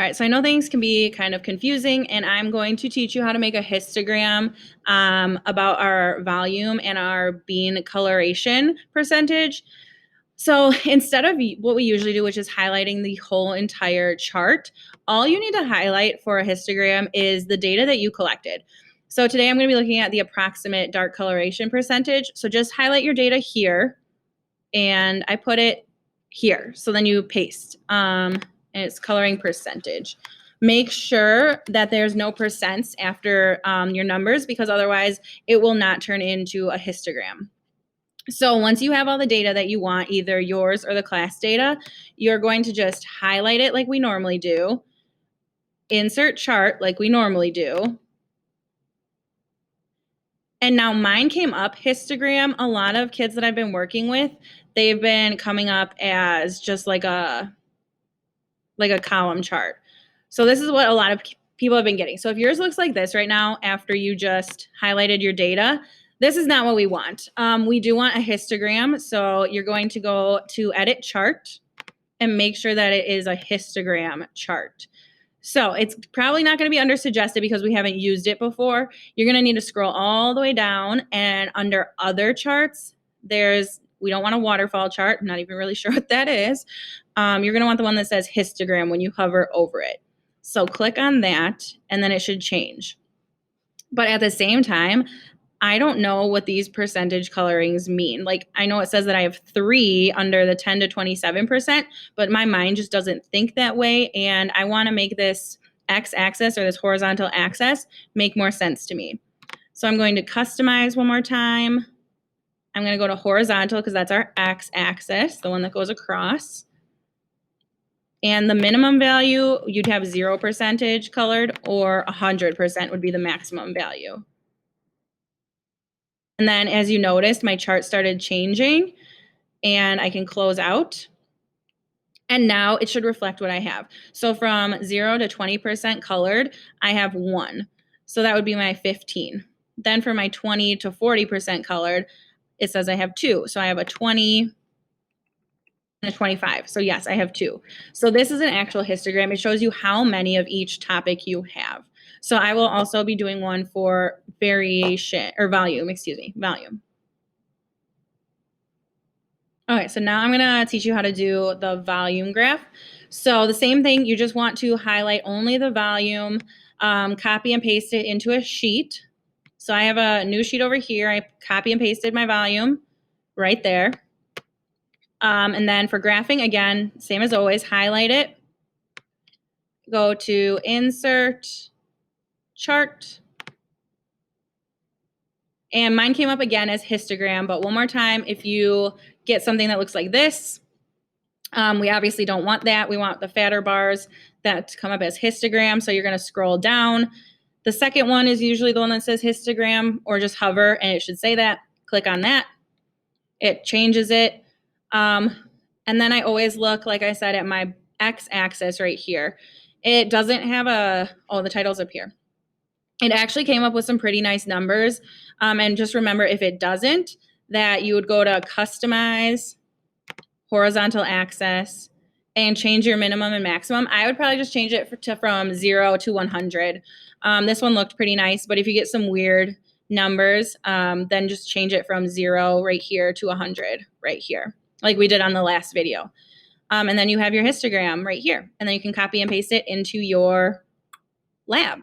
right, so I know things can be kind of confusing, and I'm going to teach you how to make a histogram about our volume and our bean coloration percentage. So instead of what we usually do, which is highlighting the whole entire chart, all you need to highlight for a histogram is the data that you collected. So today I'm going to be looking at the approximate dark coloration percentage. So just highlight your data here, and I put it here. So then you paste, and it's coloring percentage. Make sure that there's no percents after your numbers, because otherwise it will not turn into a histogram. So once you have all the data that you want, either yours or the class data, you're going to just highlight it like we normally do, insert chart like we normally do. And now mine came up histogram. A lot of kids that I've been working with, they've been coming up as just like a column chart. So this is what a lot of people have been getting. So if yours looks like this right now, after you just highlighted your data, this is not what we want. We do want a histogram. So you're going to go to edit chart and make sure that it is a histogram chart. So it's probably not going to be under suggested because we haven't used it before. You're going to need to scroll all the way down, and under other charts, we don't want a waterfall chart. I'm not even really sure what that is. You're going to want the one that says histogram when you hover over it. So click on that, and then it should change. But at the same time, I don't know what these percentage colorings mean. Like, I know it says that I have 3 under the 10 to 27%, but my mind just doesn't think that way. And I want to make this x-axis, or this horizontal axis, make more sense to me. So I'm going to customize one more time. I'm going to go to horizontal because that's our x-axis, the one that goes across. And the minimum value, you'd have 0% colored, or 100% would be the maximum value. And then as you noticed, my chart started changing, and I can close out. And now it should reflect what I have. So from 0 to 20% colored, I have 1. So that would be my 15. Then for my 20 to 40% colored, it says I have 2. So I have a 20 and a 25. So yes, I have 2. So this is an actual histogram. It shows you how many of each topic you have. So I will also be doing one for volume. Okay, so now I'm gonna teach you how to do the volume graph. So the same thing, you just want to highlight only the volume, copy and paste it into a sheet. So I have a new sheet over here. I copy and pasted my volume right there. And then for graphing, again, same as always, highlight it, go to insert, chart, and mine came up again as histogram, but one more time, if you get something that looks like this, we obviously don't want that. We want the fatter bars that come up as histogram, so you're going to scroll down. The second one is usually the one that says histogram, or just hover and it should say that. Click on that. It changes it. And then I always look, like I said, at my x-axis right here. It doesn't have the title's up here. It actually came up with some pretty nice numbers. And just remember, if it doesn't, that you would go to customize, horizontal axis, and change your minimum and maximum. I would probably just change it from 0 to 100. This one looked pretty nice, but if you get some weird numbers, then just change it from 0 right here to 100 right here, like we did on the last video. And then you have your histogram right here, and then you can copy and paste it into your lab.